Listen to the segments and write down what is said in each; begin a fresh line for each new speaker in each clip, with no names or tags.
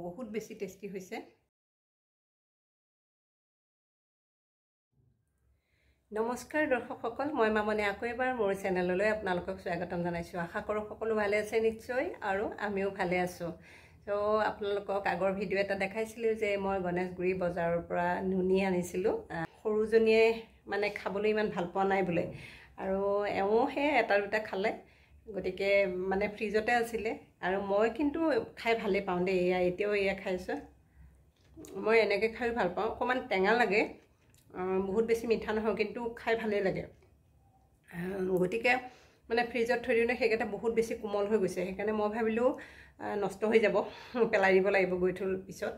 বহুত বেছি টেষ্টি হৈছে। নমস্কাৰ দৰ্শকসকল, মই মামনি আকৌ এবাৰ মোৰ চেনেললৈ আপোনালোকক স্বাগতম জনাইছোঁ। আশা কৰোঁ সকলো ভালে আছে নিশ্চয়, আৰু আমিও ভালে আছোঁ। তো আপোনালোকক আগৰ ভিডিঅ' এটা দেখাইছিলোঁ যে মই গণেশগুৰি বজাৰৰ পৰা নুনি আনিছিলোঁ। সৰুজনীয়ে মানে খাবলৈ ইমান ভাল পোৱা নাই বোলে, আৰু এওঁহে এটা দুটা খালে, গতিকে মানে ফ্ৰিজতে আছিলে। আৰু মই কিন্তু খাই ভালেই পাওঁ দেই, এতিয়াও এয়া খাইছোঁ। মই এনেকৈ খাই ভাল পাওঁ, অকণমান টেঙা লাগে, বহুত বেছি মিঠা নহয়, কিন্তু খাই ভালেই লাগে। গতিকে মানে ফ্ৰিজত থৈ দিওঁতে সেইকেইটা বহুত বেছি কোমল হৈ গৈছে, সেইকাৰণে মই ভাবিলোঁ নষ্ট হৈ যাব, পেলাই দিব লাগিব গৈ থৈ পিছত,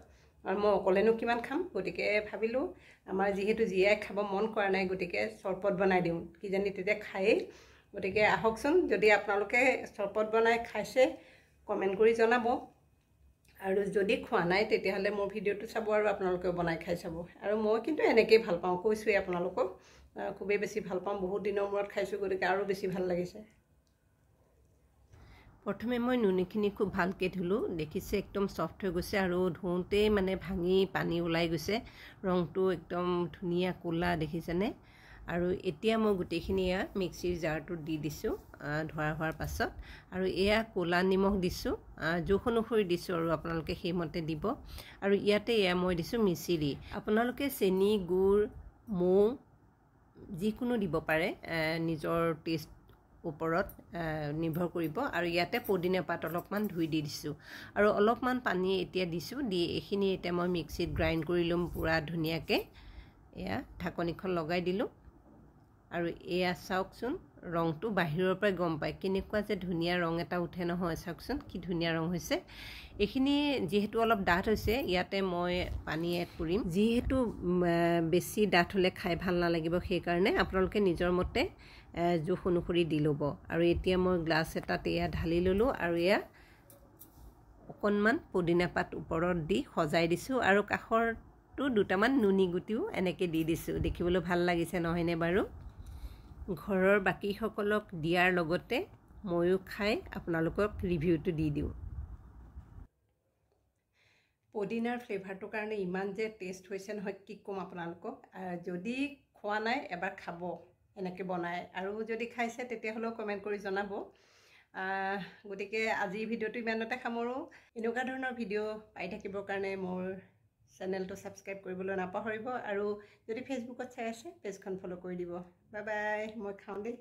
আৰু মই অকলেনো কিমান খাম। গতিকে ভাবিলোঁ আমাৰ যিহেতু জীয়াই খাব মন কৰা নাই, গতিকে চৰবত বনাই দিওঁ, কিজানি তেতিয়া খায়েই। গতিকে আহকচোন, যদি আপোনালোকে চৰবত বনাই খাইছে কমেণ্ট কৰি জনাব, আৰু যদি খোৱা নাই তেতিয়াহ'লে মোৰ ভিডিঅ'টো চাব আৰু আপোনালোকেও বনাই খাই চাব। আৰু মই কিন্তু এনেকৈয়ে ভাল পাওঁ, কৈছোঁৱেই আপোনালোকক, খুবেই বেছি ভাল পাওঁ। বহুত দিনৰ মূৰত খাইছোঁ, গতিকে আৰু বেছি ভাল লাগিছে। প্ৰথমে মই নুনিখিনি খুব ভালকৈ ধুলোঁ, দেখিছে একদম চফ্ট হৈ গৈছে, আৰু ধুওঁতেই মানে ভাঙি পানী ওলাই গৈছে, ৰংটো একদম ধুনীয়া ক'লা, দেখিছেনে? আৰু এতিয়া মই গোটেইখিনি এয়া মিক্সিৰ জাৰটোত দি দিছোঁ ধোৱা হোৱাৰ পাছত, আৰু এয়া ক'লা নিমখ দিছোঁ, জোখ অনুসৰি দিছোঁ, আৰু আপোনালোকে সেইমতে দিব। আৰু ইয়াতে এয়া মই দিছোঁ মিচিৰি। আপোনালোকে চেনি, গুড়, মৌ যিকোনো দিব পাৰে, নিজৰ টেষ্ট ওপৰত নিৰ্ভৰ কৰিব। আৰু ইয়াতে পদিনা পাত অলপমান ধুই দি দিছোঁ, আৰু অলপমান পানী এতিয়া দিছোঁ, দি এইখিনি এতিয়া মই মিক্সিত গ্ৰাইণ্ড কৰি ল'ম পূৰা ধুনীয়াকৈ। এয়া ঢাকনিখন লগাই দিলোঁ, আৰু এয়া চাওকচোন, ৰংটো বাহিৰৰ পৰাই গম পায়, কেনেকুৱা যে ধুনীয়া ৰং এটা উঠে নহয়, চাওকচোন কি ধুনীয়া ৰং হৈছে। এইখিনি যিহেতু অলপ ডাঠ হৈছে, ইয়াতে মই পানী এড কৰিম, যিহেতু বেছি ডাঠ হ'লে খাই ভাল নালাগিব, সেইকাৰণে আপোনালোকে নিজৰ মতে জোখ অনুসৰি দি ল'ব। আৰু এতিয়া মই গ্লাছ এটাত এয়া ঢালি ল'লোঁ, আৰু এয়া অকণমান পদিনা পাত ওপৰত দি সজাই দিছোঁ, আৰু কাষৰটো দুটামান নুনি গুটিও এনেকৈ দি দিছোঁ। দেখিবলৈ ভাল লাগিছে নহয়নে বাৰু? ঘৰৰ বাকীসকলক দিয়াৰ লগতে ময়ো খাই আপোনালোকক ৰিভিউটো দি দিওঁ। পদিনাৰ ফ্লেভাৰটোৰ কাৰণে ইমান যে টেষ্ট হৈছে নহয়, কি ক'ম আপোনালোকক। যদি খোৱা নাই এবাৰ খাব এনেকৈ বনাই, আৰু যদি খাইছে তেতিয়াহ'লেও কমেণ্ট কৰি জনাব। গতিকে আজিৰ ভিডিঅ'টো ইমানতে সামৰোঁ। এনেকুৱা ধৰণৰ ভিডিঅ' পাই থাকিবৰ কাৰণে মোৰ চেনেলটো ছাবস্ক্ৰাইব কৰিবলৈ নাপাহৰিব, আৰু যদি ফেচবুকত চাই আছে পেজখন ফ'ল' কৰি দিব। বাই বাই, মই খাওঁ দেই।